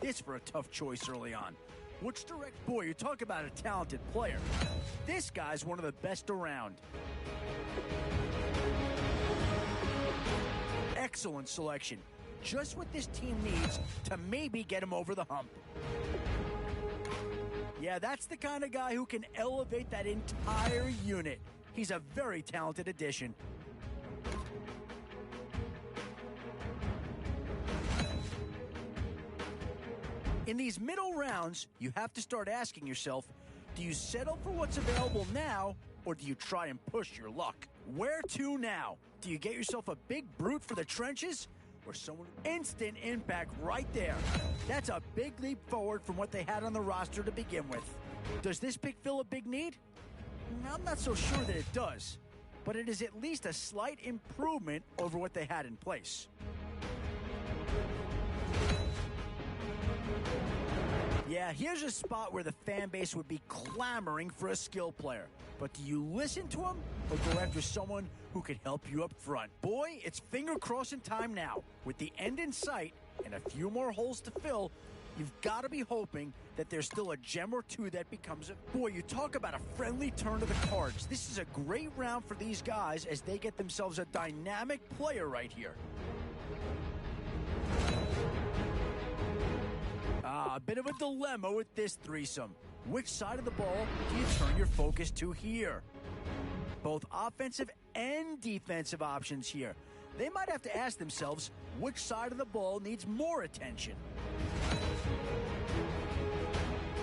this for a tough choice early on. Which direct... Boy, you talk about a talented player. This guy's one of the best around. Excellent selection. Just what this team needs to maybe get him over the hump. Yeah, that's the kind of guy who can elevate that entire unit. He's a very talented addition. In these middle rounds, you have to start asking yourself, do you settle for what's available now, or do you try and push your luck? Where to now? Do you get yourself a big brute for the trenches, or someone instant impact right there? That's a big leap forward from what they had on the roster to begin with. Does this pick fill a big need? I'm not so sure that it does, but it is at least a slight improvement over what they had in place. Yeah, here's a spot where the fan base would be clamoring for a skill player. But do you listen to him or go after someone who can help you up front? Boy, it's finger crossing time now. With the end in sight and a few more holes to fill, you've got to be hoping that there's still a gem or two that becomes a... Boy, you talk about a friendly turn of the cards. This is a great round for these guys as they get themselves a dynamic player right here. A bit of a dilemma with this threesome. Which side of the ball do you turn your focus to here? Both offensive and defensive options here. They might have to ask themselves which side of the ball needs more attention.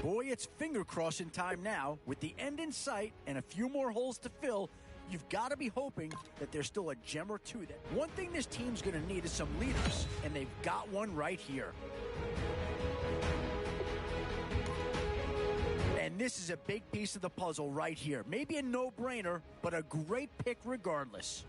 Boy, it's finger crossing time now. With the end in sight and a few more holes to fill, you've got to be hoping that there's still a gem or two. One thing this team's going to need is some leaders, and they've got one right here. And this is a big piece of the puzzle right here. Maybe a no-brainer, but a great pick regardless.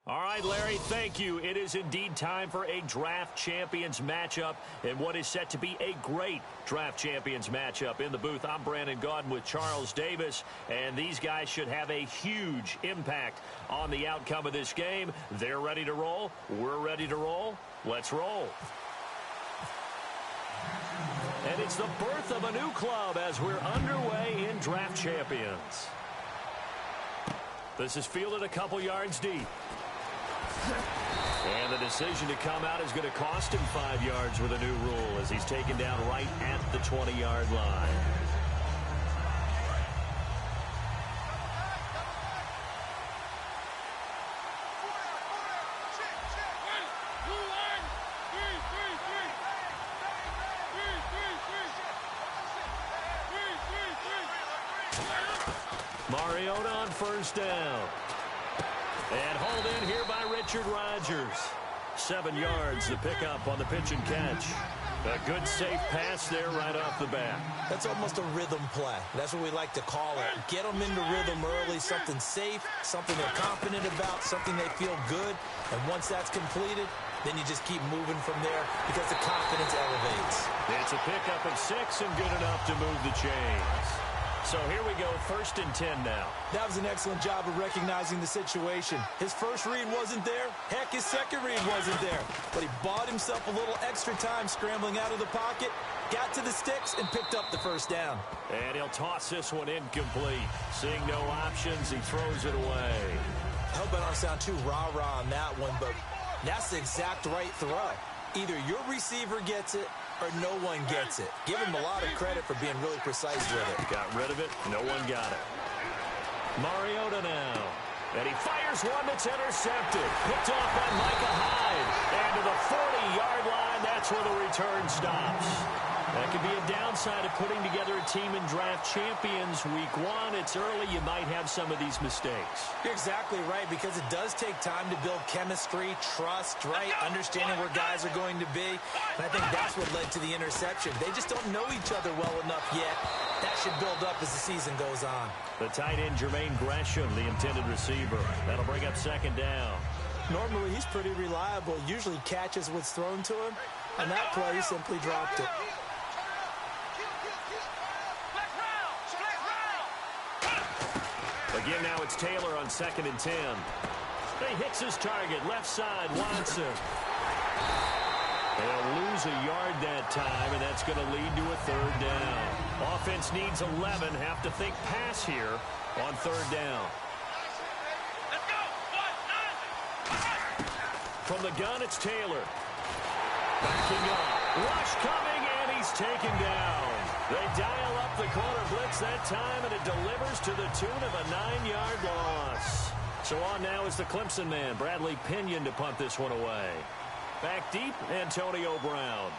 All right, Larry, thank you. It is indeed time for a Draft Champions matchup and what is set to be a great Draft Champions matchup. In the booth, I'm Brandon Gaudin with Charles Davis, and these guys should have a huge impact on the outcome of this game. They're ready to roll. We're ready to roll. Let's roll. And it's the birth of a new club as we're underway in Draft Champions. This is fielded a couple yards deep. And the decision to come out is going to cost him 5 yards with a new rule as he's taken down right at the 20-yard line. Mariota on first down. And hauled in here by Richard Rodgers. 7 yards to pick up on the pitch and catch. A good safe pass there right off the bat. That's almost a rhythm play. That's what we like to call it. Get them into rhythm early, something safe, something they're confident about, something they feel good. And once that's completed, then you just keep moving from there because the confidence elevates. It's a pickup of 6 and good enough to move the chains. So here we go, 1st and 10 now. That was an excellent job of recognizing the situation. His first read wasn't there. Heck, his second read wasn't there. But he bought himself a little extra time scrambling out of the pocket, got to the sticks, and picked up the first down. And he'll toss this one incomplete. Seeing no options, he throws it away. I hope I don't sound too rah-rah on that one, but that's the exact right throw. Either your receiver gets it or no one gets it. Give him a lot of credit for being really precise with it. Got rid of it. No one got it. Mariota now. And he fires one that's intercepted. Picked off by Micah Hyde. And to the 40-yard line, that's where the return stops. That could be a downside of putting together a team in draft champions week 1. It's early. You might have some of these mistakes. You're exactly right, because it does take time to build chemistry, trust, right? Understanding where guys are going to be. And I think that's what led to the interception. They just don't know each other well enough yet. That should build up as the season goes on. The tight end, Jermaine Gresham, the intended receiver. That'll bring up 2nd down. Normally, he's pretty reliable. Usually catches what's thrown to him. On that play, he simply dropped it. Again, now it's Taylor on 2nd and 10. He hits his target, left side, Watson. They'll lose a yard that time, and that's going to lead to a 3rd down. Offense needs 11. Have to think pass here on 3rd down. Let's go. From the gun, it's Taylor. Backing up. Rush coming, and he's taken down. They dial up the corner blitz that time, and it delivers to the tune of a 9-yard loss. So on now is the Clemson man, Bradley Pinion, to punt this one away. Back deep, Antonio Brown.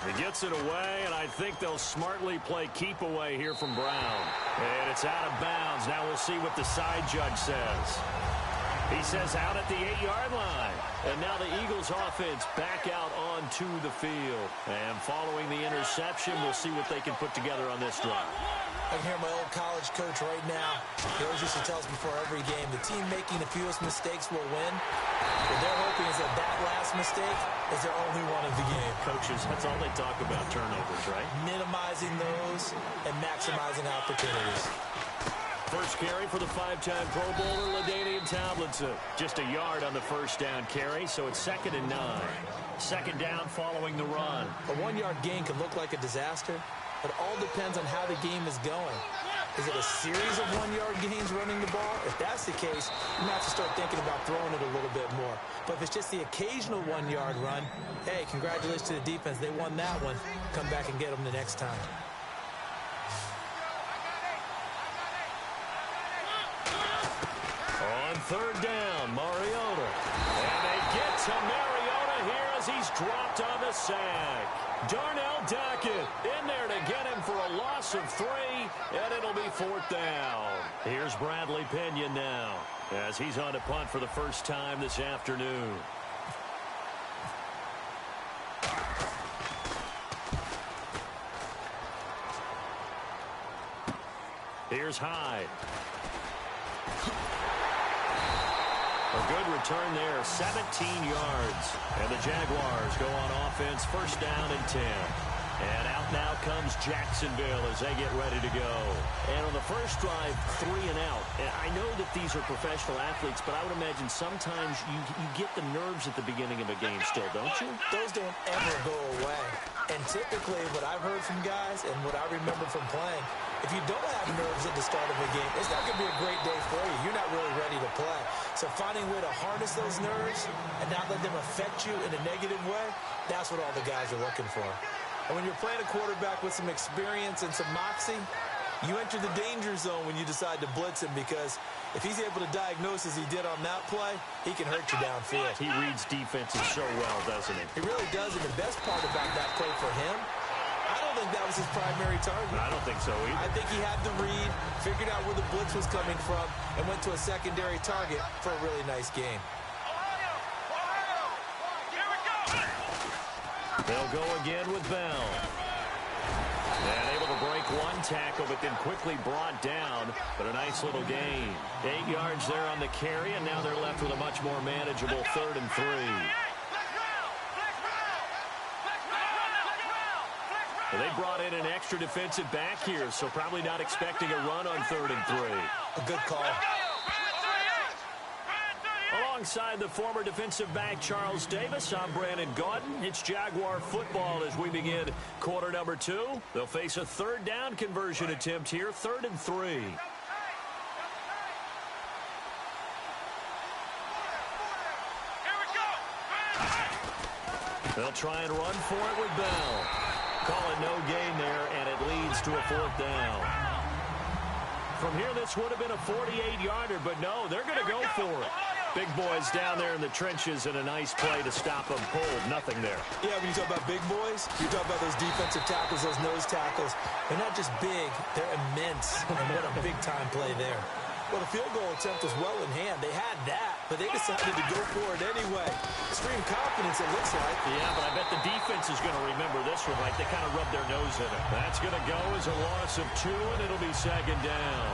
He gets it away, and I think they'll smartly play keep away here from Brown. And it's out of bounds. Now we'll see what the side judge says. He says out at the 8-yard line. And now the Eagles offense back out onto the field. And following the interception, we'll see what they can put together on this drive. I can hear my old college coach right now. He always used to tell us before every game, the team making the fewest mistakes will win. What they're hoping is that that last mistake is their only one of the game. Coaches, that's all they talk about, turnovers, right? Minimizing those and maximizing opportunities. First carry for the 5-time Pro Bowler, LaDainian Tomlinson. Just a yard on the first down carry, so it's 2nd and 9. 2nd down following the run. A 1-yard gain can look like a disaster. It all depends on how the game is going. Is it a series of 1-yard gains running the ball? If that's the case, you might have to start thinking about throwing it a little bit more. But if it's just the occasional 1-yard run, hey, congratulations to the defense. They won that one. Come back and get them the next time. On 3rd down, Mariota. And they get to Mariota here as he's dropped on the sack. Darnell Dockett in there to get him for a loss of 3, and it'll be 4th down. Here's Bradley Pinion now as he's on to punt for the first time this afternoon. Here's Hyde. A good return there, 17 yards. And the Jaguars go on offense, 1st down and 10. And out now comes Jacksonville as they get ready to go. And on the first drive, 3 and out. And I know that these are professional athletes, but I would imagine sometimes you get the nerves at the beginning of a game still, don't you? Those don't ever go away. And typically what I've heard from guys and what I remember from playing, if you don't have nerves at the start of a game, it's not going to be a great day for you. You're not really ready to play. So finding a way to harness those nerves and not let them affect you in a negative way, that's what all the guys are looking for. And when you're playing a quarterback with some experience and some moxie, you enter the danger zone when you decide to blitz him, because if he's able to diagnose as he did on that play, he can hurt you downfield. He reads defenses so well, doesn't he? He really does, and the best part about that play for him, I don't think that was his primary target. I don't think so either. I think he had the read, figured out where the blitz was coming from, and went to a secondary target for a really nice game. They'll go again with Bell. And able to break one tackle, but then quickly brought down. But a nice little gain. 8 yards there on the carry, and now they're left with a much more manageable 3rd and 3. Well, they brought in an extra defensive back here, so probably not expecting a run on 3rd and 3. A good call. Alongside the former defensive back Charles Davis, I'm Brandon Gaudin. It's Jaguar football as we begin quarter number 2. They'll face a 3rd down conversion attempt here, 3rd and 3. They'll try and run for it with Bell. Call it no gain there, and it leads to a 4th down. From here, this would have been a 48-yarder, but no, they're going to go for it. Big boys down there in the trenches, and a nice play to stop them cold. Nothing there. Yeah, when you talk about big boys, you talk about those defensive tackles, those nose tackles. They're not just big, they're immense. And what a big-time play there. Well, the field goal attempt was well in hand. They had that, but they decided to go for it anyway. Extreme confidence, it looks like. Yeah, but I bet the defense is going to remember this one, right? They kind of rubbed their nose in it. That's going to go as a loss of 2, and it'll be 2nd down.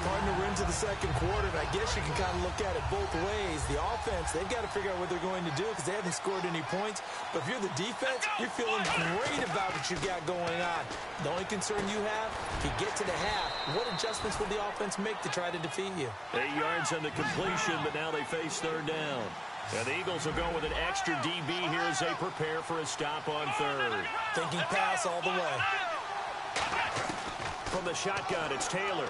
Pardon the into the second quarter, and I guess you can kind of look at it both ways. The offense, they've got to figure out what they're going to do because they haven't scored any points. But if you're the defense, you're feeling great about what you got going on. The only concern you have, if you get to the half, what adjustments will the offense make to try to defeat you? 8 yards on the completion, but now they face 3rd down. And the Eagles will go with an extra DB here as they prepare for a stop on 3rd. Thinking pass all the way. From the shotgun, it's Taylor.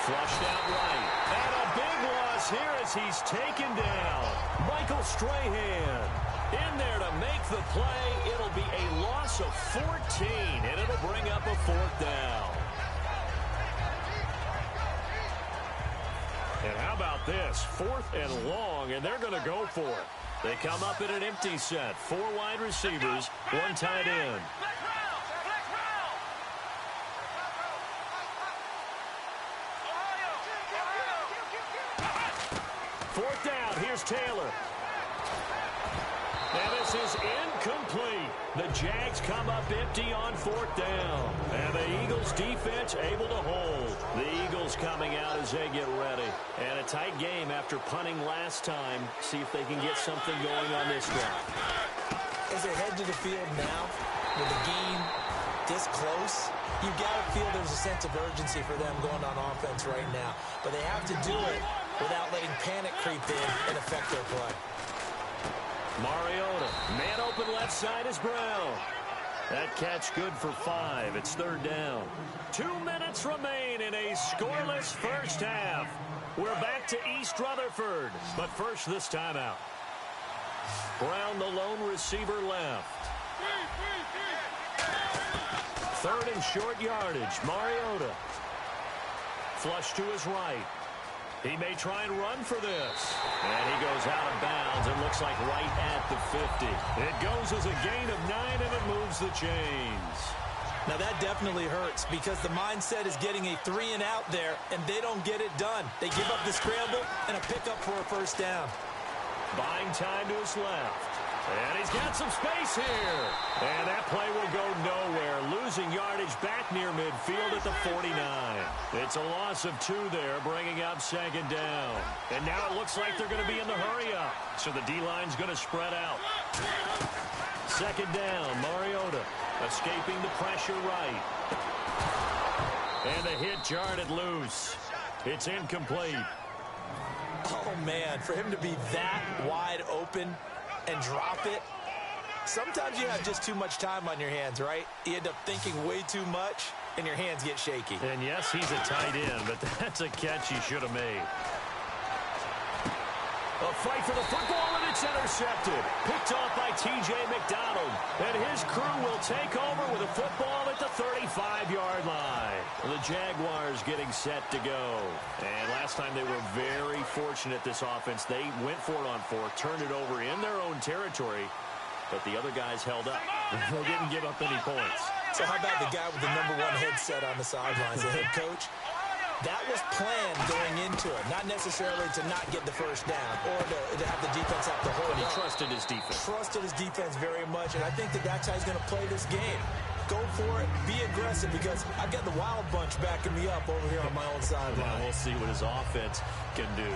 Flushed out right. And a big loss here as he's taken down. Michael Strahan in there to make the play. It'll be a loss of 14, and it'll bring up a 4th down. And how about this? 4th and long, and they're going to go for it. They come up in an empty set. 4 wide receivers, 1 tight end. 4th down, here's Taylor. And this is incomplete. The Jags come up empty on 4th down. And the Eagles defense able to hold. The Eagles coming out as they get ready. And a tight game after punting last time. See if they can get something going on this drive. As they head to the field now, with the game this close, you've got to feel there's a sense of urgency for them going on offense right now. But they have to do it without letting panic creep in and affect their play. Mariota, man open left side is Brown. That catch good for 5. It's 3rd down. 2 minutes remain in a scoreless first half. We're back to East Rutherford, but first this timeout. Brown, the lone receiver left. 3rd and short yardage. Mariota. Flush to his right. He may try and run for this. And he goes out of bounds and looks like right at the 50. It goes as a gain of 9, and it moves the chains. Now that definitely hurts because the mindset is getting a 3 and out there, and they don't get it done. They give up the scramble and a pickup for a 1st down. Buying time to his left. And he's got some space here. And that play will go nowhere. Losing yardage back near midfield at the 49. It's a loss of 2 there, bringing up 2nd down. And now it looks like they're going to be in the hurry-up. So the D-line's going to spread out. 2nd down, Mariota escaping the pressure right. And the hit jarred it loose. It's incomplete. Oh, man, for him to be that wide open and drop it. Sometimes you have just too much time on your hands, right? You end up thinking way too much, and your hands get shaky. And yes, he's a tight end, but that's a catch he should have made. A fight for the football, and it's intercepted. Picked off by T.J. McDonald. And his crew will take over with a football at the 35-yard line. The Jaguars getting set to go. And last time they were very fortunate, this offense. They went for it on 4, turned it over in their own territory, but the other guys held up. They didn't give up any points. So how about the guy with the #1 headset on the sidelines, the head coach? That was planned going into it, not necessarily to not get the 1st down or to have the defense have to hold But he up. trusted his defense. Trusted his defense very much, and I think that that's how he's going to play this game. Go for it, be aggressive, because I've got the Wild Bunch backing me up over here on my own sideline. Now we'll see what his offense can do.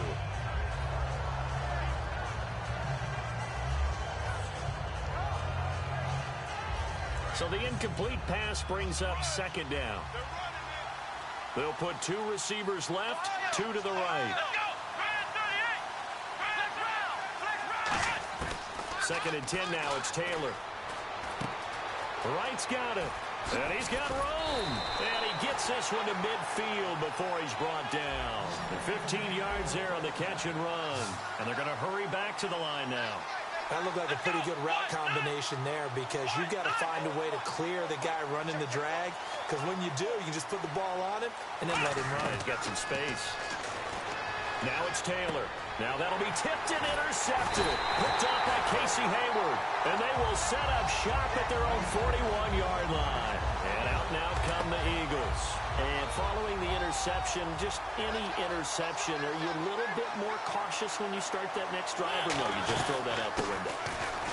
So the incomplete pass brings up second down. They'll put 2 receivers left, 2 to the right. Second and 10 now. It's Taylor. Wright's got it. And he's got room. And he gets this one to midfield before he's brought down. And 15 yards there on the catch and run. And they're going to hurry back to the line now. That looked like a pretty good route combination there because you've got to find a way to clear the guy running the drag. Because when you do, you just put the ball on him and then let him run. He's got some space. Now it's Taylor. Now that'll be tipped and intercepted. Picked off by Casey Hayward. And they will set up shop at their own 41-yard line. And out now come the Eagles. And following the interception, just any interception, are you a little bit more cautious when you start that next drive, or no, you just throw that out the window?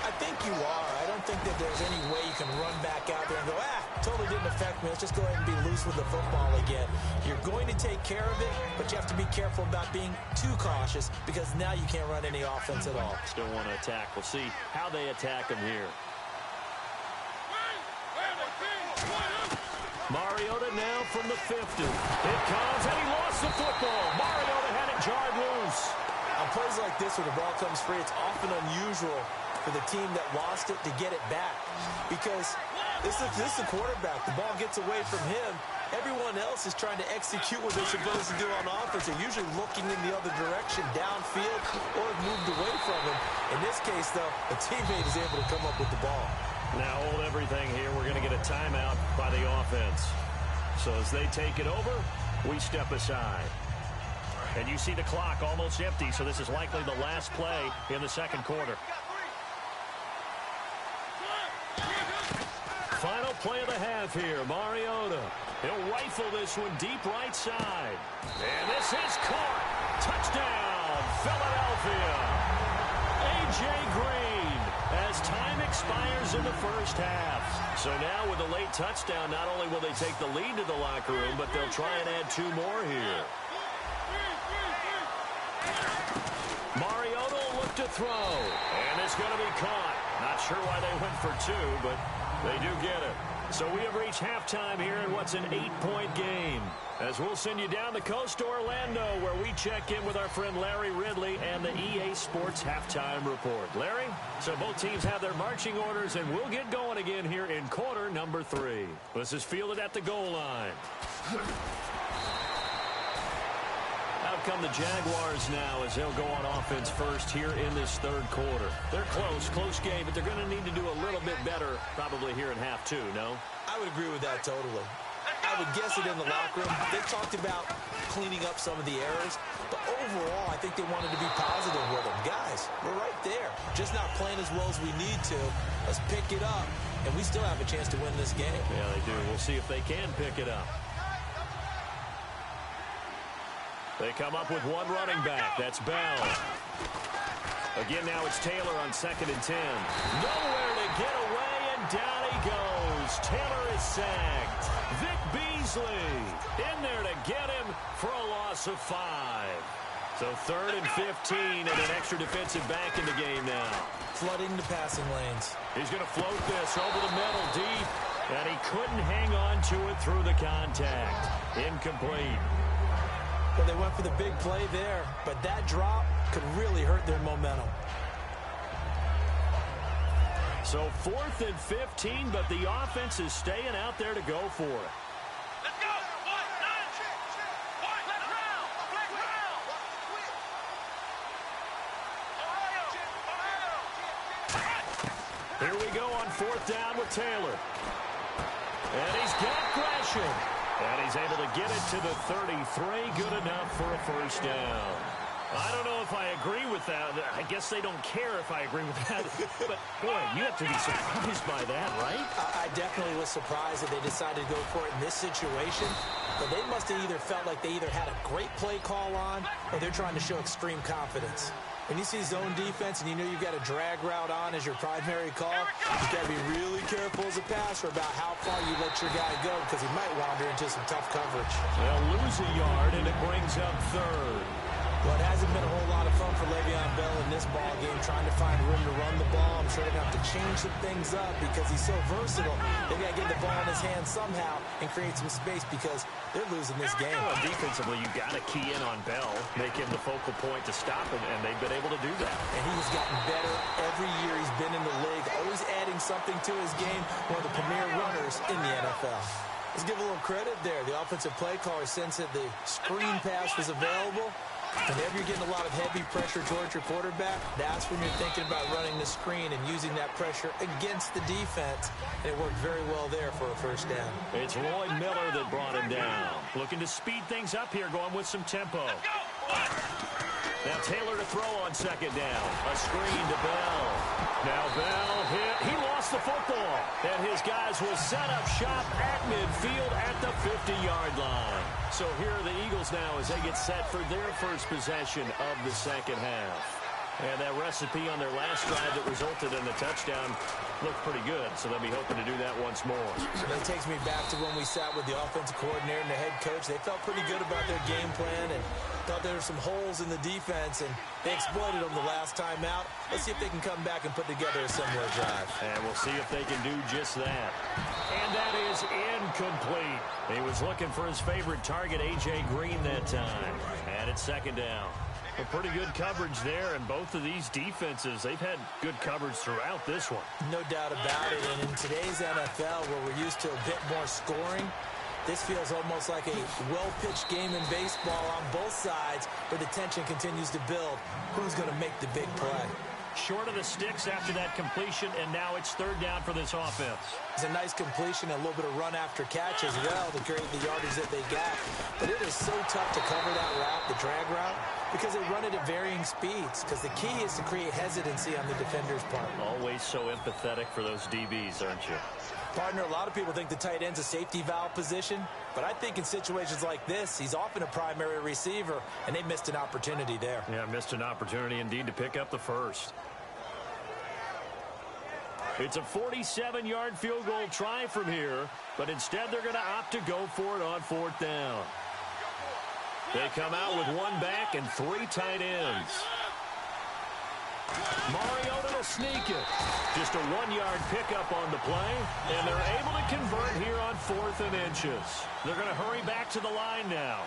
I think you are. I don't think that there's any way you can run back out there and go, totally didn't affect me. Let's just go ahead and be loose with the football again. You're going to take care of it, but you have to be careful about being too cautious because now you can't run any offense at all. Still want to attack. We'll see how they attack him here. Mariota now from the 50. It comes, and he lost the football. Mariota had it jarred loose. On plays like this where the ball comes free, it's often unusual for the team that lost it to get it back because this is the quarterback. The ball gets away from him. Everyone else is trying to execute what they're supposed to do on offense. They're usually looking in the other direction, downfield, or moved away from him. In this case, though, the teammate is able to come up with the ball. Now hold everything here. We're going to get a timeout by the offense. So as they take it over, we step aside. And you see the clock almost empty, so this is likely the last play in the second quarter. Final play of the half here. Mariota. He'll rifle this one deep right side. And this is caught. Touchdown, Philadelphia. A.J. Green as time expires in the first half. So now with a late touchdown, not only will they take the lead to the locker room, but they'll try and add 2 more here. Mariota will look to throw. And it's going to be caught. Not sure why they went for 2, but they do get it. So we have reached halftime here in what's an 8-point game. As we'll send you down the coast to Orlando, where we check in with our friend Larry Ridley and the EA Sports Halftime Report. Larry, so both teams have their marching orders, and we'll get going again here in quarter number 3. This is fielded at the goal line. Out come the Jaguars now as they'll go on offense first here in this third quarter. They're close game, but they're going to need to do a little bit better probably here in half 2, no? I would agree with that totally. I would guess it in the locker room. They talked about cleaning up some of the errors, but overall, I think they wanted to be positive with them. Guys, we're right there. Just not playing as well as we need to. Let's pick it up, and we still have a chance to win this game. Yeah, they do. We'll see if they can pick it up. They come up with 1 running back. That's Bell. Again, now it's Taylor on 2nd and 10. Nowhere to get away, and down he goes. Taylor is sacked. Vic Beasley in there to get him for a loss of 5. So 3rd and 15 and an extra defensive back in the game now. Flooding the passing lanes. He's going to float this over the middle deep, and he couldn't hang on to it through the contact. Incomplete. Well, they went for the big play there, but that drop could really hurt their momentum. So 4th and 15, but the offense is staying out there to go for it. Let's go. Here we go on 4th down with Taylor. And he's got Gresham. And he's able to get it to the 33. Good enough for a first down. I don't know if I agree with that. I guess they don't care if I agree with that. But, boy, you have to be surprised by that, right? I definitely was surprised that they decided to go for it in this situation. But they must have either felt like they either had a great play call on or they're trying to show extreme confidence. When you see zone defense and you know you've got a drag route on as your primary call, you've got to be really careful as a passer about how far you let your guy go because he might wander into some tough coverage. They'll lose a yard, and it brings up 3rd. Well, it hasn't been a whole lot of fun for Le'Veon Bell in this ball game, trying to find room to run the ball. I'm sure they're going to have to change some things up because he's so versatile. They got to get the ball in his hands somehow and create some space because they're losing this game. Well, defensively, you've got to key in on Bell, make him the focal point to stop him, and they've been able to do that. And he's gotten better every year he's been in the league, always adding something to his game, one of the premier runners in the NFL. Let's give a little credit there. The offensive play caller sensed that the screen pass was available. Whenever you're getting a lot of heavy pressure towards your quarterback, that's when you're thinking about running the screen and using that pressure against the defense. And it worked very well there for a first down. It's Roy Miller that brought him down. Looking to speed things up here, going with some tempo. Now Taylor to throw on second down. A screen to Bell. Now Bell hit. He lost the football. And his guys will set up shop at midfield at the 50-yard line. So here are the Eagles now as they get set for their first possession of the second half. And that recipe on their last drive that resulted in the touchdown looked pretty good, so they'll be hoping to do that once more. That takes me back to when we sat with the offensive coordinator and the head coach. They felt pretty good about their game plan and thought there were some holes in the defense, and they exploited them the last time out. Let's see if they can come back and put together a similar drive. And we'll see if they can do just that. And that is incomplete. He was looking for his favorite target, A.J. Green, that time. And it's second down. Well, pretty good coverage there, and both of these defenses, they've had good coverage throughout this one. No doubt about it, and in today's NFL, where we're used to a bit more scoring, this feels almost like a well-pitched game in baseball on both sides, where the tension continues to build. Who's going to make the big play? Short of the sticks after that completion, and now it's third down for this offense. It's a nice completion and a little bit of run after catch as well to create the yardage that they got. But it is so tough to cover that route, the drag route, because they run it at varying speeds. Because the key is to create hesitancy on the defender's part. Always so empathetic for those DBs, aren't you? Partner, a lot of people think the tight end's a safety valve position, but I think in situations like this, he's often a primary receiver, and they missed an opportunity there. Yeah, missed an opportunity indeed to pick up the first. It's a 47-yard field goal try from here, but instead they're going to opt to go for it on fourth down. They come out with one back and three tight ends. Mariota will sneak it. Just a 1-yard pickup on the play, and they're able to convert here on 4th and inches. They're going to hurry back to the line now.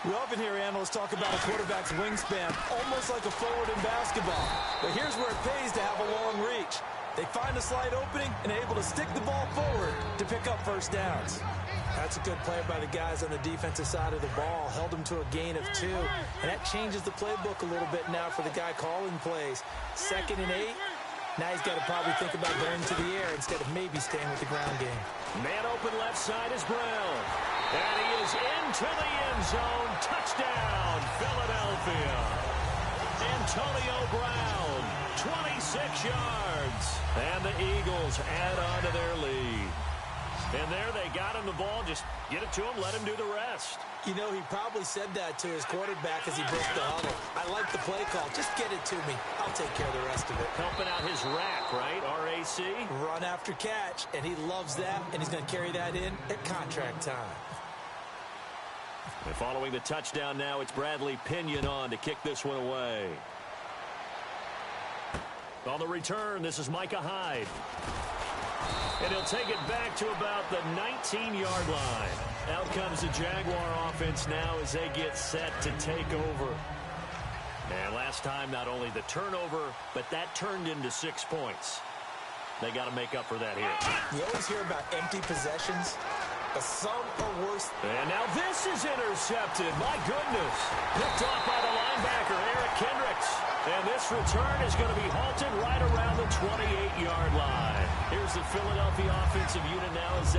We often hear analysts talk about a quarterback's wingspan, almost like a forward in basketball. But here's where it pays to have a long reach. They find a slight opening and are able to stick the ball forward to pick up first downs. That's a good play by the guys on the defensive side of the ball. Held them to a gain of 2. And that changes the playbook a little bit now for the guy calling plays. 2nd and 8. Now he's got to probably think about going to the air instead of maybe staying with the ground game. Man open left side is Brown. And he is into the end zone. Touchdown, Philadelphia. Antonio Brown, 26 yards. And the Eagles add on to their lead. And there they got him the ball. Just get it to him, let him do the rest. You know, he probably said that to his quarterback as he broke the huddle. I like the play call. Just get it to me. I'll take care of the rest of it. Helping out his rack, right? R-A-C? Run after catch, and he loves that, and he's going to carry that in at contract time. And following the touchdown now, it's Bradley Pinion on to kick this one away. On the return, this is Micah Hyde. And he'll take it back to about the 19-yard line. Out comes the Jaguar offense now as they get set to take over. And last time, not only the turnover, but that turned into 6 points. They got to make up for that here. You always hear about empty possessions, but some are worse. And now this is intercepted. My goodness. Picked off by the linebacker, Eric Kendricks. And this return is going to be halted right around the 28-yard line. Here's the Philadelphia offensive unit now as